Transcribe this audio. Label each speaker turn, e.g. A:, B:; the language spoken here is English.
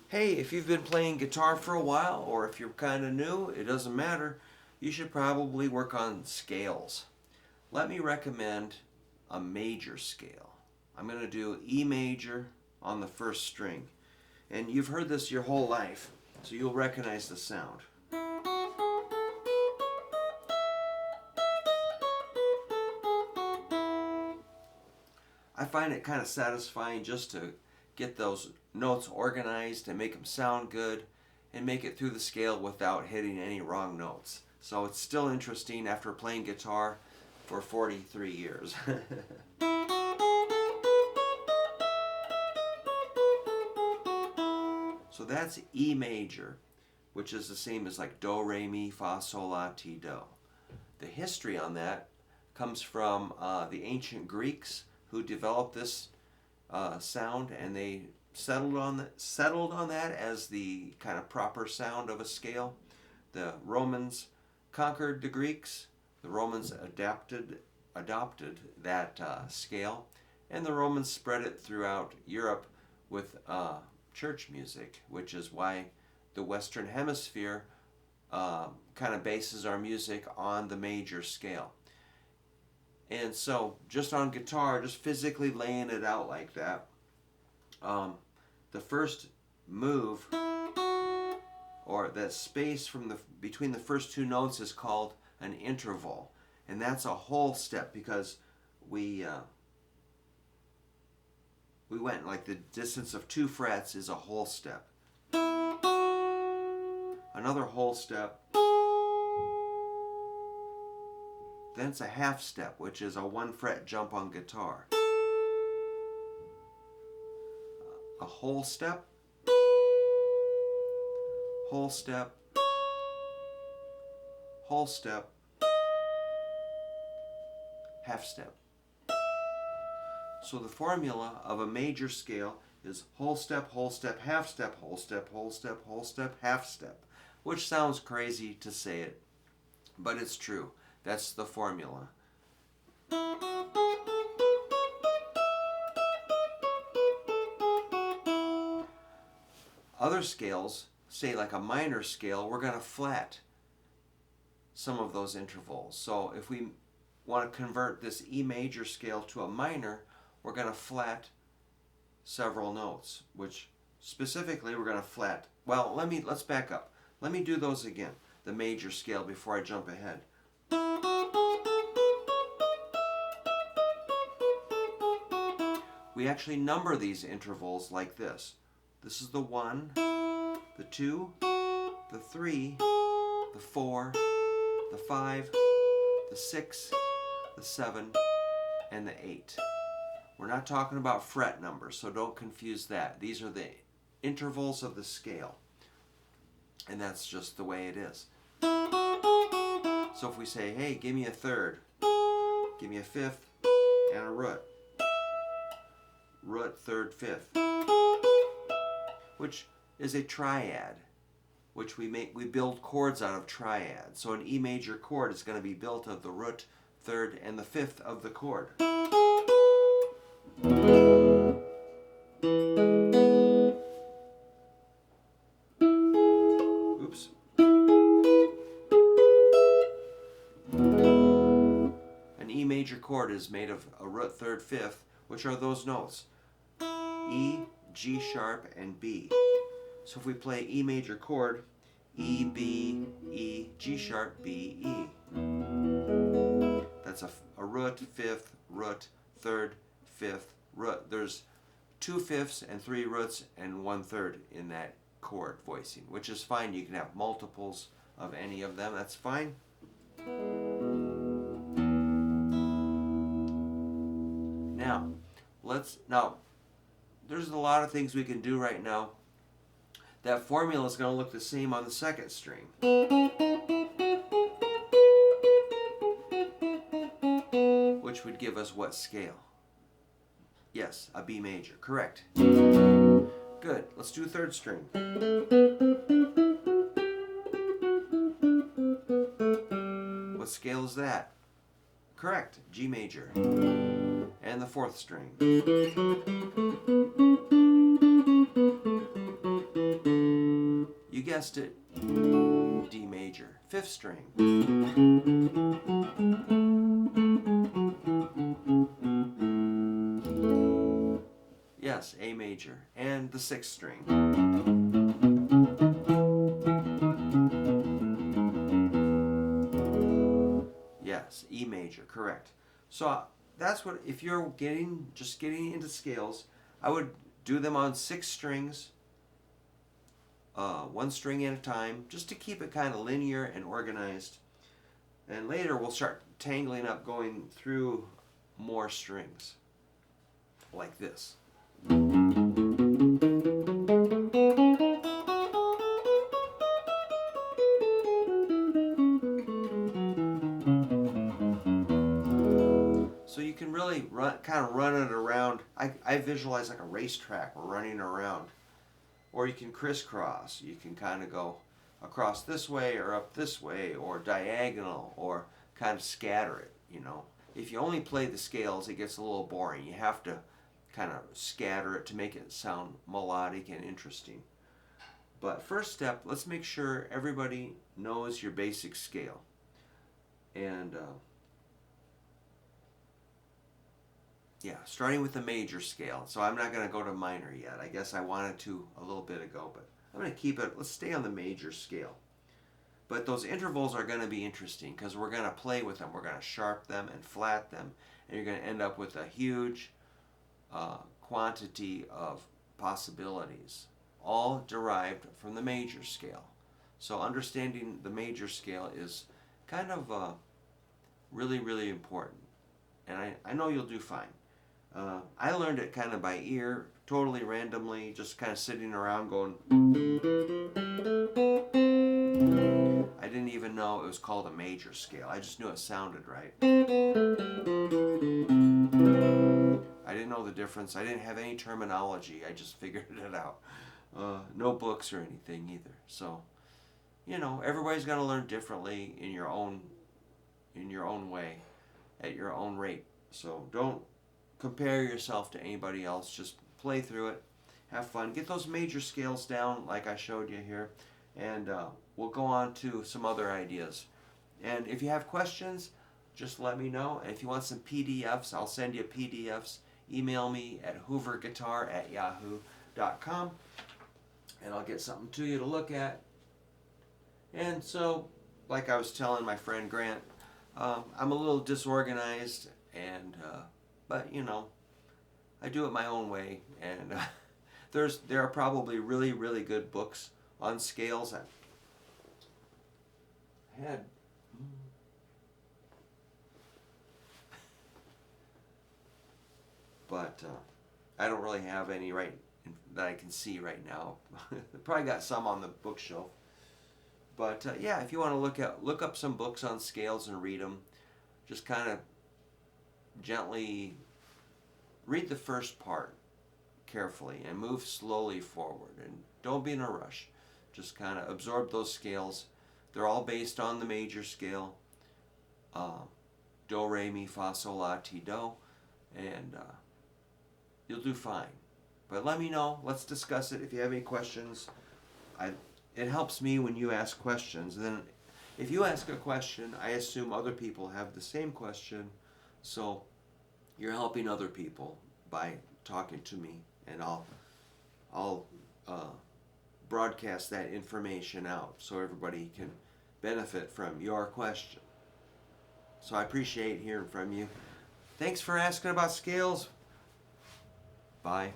A: Hey, if you've been playing guitar for a while, or if you're kind of new, it doesn't matter. You should probably work on scales. Let me recommend a major scale. I'm going to do E major on the first string. And you've heard this your whole life, so you'll recognize the sound. I find it kind of satisfying just to get those notes organized and make them sound good and make it through the scale without hitting any wrong notes. So it's still interesting after playing guitar for 43 years. So that's E major, which is the same as like do, re, mi, fa, sol, la, ti, do. The history on that comes from the ancient Greeks who developed this sound, and they settled on that as the kind of proper sound of a scale. The Romans conquered the Greeks. The Romans adopted that scale, and the Romans spread it throughout Europe with church music, which is why the Western Hemisphere kind of bases our music on the major scale. And so, just on guitar, just physically laying it out like that, the first move, or that space between the first two notes, is called an interval, and that's a whole step because we went like the distance of 2 frets is a whole step. Another whole step. Then it's a half step, which is a 1 fret jump on guitar. A whole step, whole step, whole step, half step. So the formula of a major scale is whole step, half step, whole step, whole step, whole step, half step, which sounds crazy to say it, but it's true. That's the formula. Other scales, say like a minor scale, we're going to flat some of those intervals. So if we want to convert this E major scale to a minor, we're going to flat several notes, which specifically we're going to flat. Well, let's back up. Let me do those again, the major scale, before I jump ahead. We actually number these intervals like this. This is the 1, the 2, the 3, the 4, the 5, the 6, the 7, and the 8. We're not talking about fret numbers, so don't confuse that. These are the intervals of the scale, and that's just the way it is. So if we say, hey, give me a third, give me a fifth, and a root. Root, third, fifth, which is a triad, which we build chords out of triads. So an E major chord is going to be built of the root, third, and the fifth of the chord. Oops. An E major chord is made of a root, third, fifth, which are those notes: E, G sharp, and B. So if we play E major chord, E, B, E, G sharp, B, E. That's a root, fifth, root, third, fifth, root. There's 2 fifths and 3 roots and 1/3 in that chord voicing, which is fine. You can have multiples of any of them. That's fine. Now, there's a lot of things we can do right now. That formula is going to look the same on the second string, which would give us what scale? Yes, a B major. Correct. Good. Let's do third string. What scale is that? Correct. G major. And the fourth string. guessed it, D major, 5th string. Yes, A major, and the 6th string. Yes, E major, correct. So that's what, if you're just getting into scales, I would do them on 6 strings, 1 string at a time, just to keep it kind of linear and organized. And later we'll start tangling up, going through more strings, like this. So you can really kind of run it around. I visualize like a racetrack. We're running around. Or you can crisscross. You can kind of go across this way or up this way or diagonal or kind of scatter it, you know. If you only play the scales, it gets a little boring. You have to kind of scatter it to make it sound melodic and interesting. But first step, let's make sure everybody knows your basic scale. And yeah, starting with the major scale. So I'm not going to go to minor yet. I guess I wanted to a little bit ago, but I'm going to keep it, let's stay on the major scale. But those intervals are going to be interesting because we're going to play with them. We're going to sharp them and flat them, and you're going to end up with a huge quantity of possibilities, all derived from the major scale. So understanding the major scale is kind of really, really important. And I know you'll do fine. I learned it kind of by ear, totally randomly, just kind of sitting around going. I didn't even know it was called a major scale. I just knew it sounded right. I didn't know the difference. I didn't have any terminology. I just figured it out. No books or anything either. So, you know, everybody's going to learn differently in your own way, at your own rate. So don't compare yourself to anybody else. Just play through it, have fun, get those major scales down like I showed you here, and we'll go on to some other ideas. And if you have questions, just let me know. And if you want some PDFs, I'll send you PDFs. Email me at hooverguitar@yahoo.com, and I'll get something to you to look at. And so, like I was telling my friend Grant, I'm a little disorganized, and but you know, I do it my own way. And there are probably really, really good books on scales. I had but I don't really have any that I can see right now. Probably got some on the bookshelf. But yeah, if you want to look up some books on scales and read them, just kind of gently read the first part carefully and move slowly forward, and don't be in a rush. Just kind of absorb those scales. They're all based on the major scale, do, re, mi, fa, sol, la, ti, do, and you'll do fine. But let me know. Let's discuss it. If you have any questions, it helps me when you ask questions. And then if you ask a question, I assume other people have the same question. So you're helping other people by talking to me, and I'll broadcast that information out so everybody can benefit from your question. So I appreciate hearing from you. Thanks for asking about scales. Bye.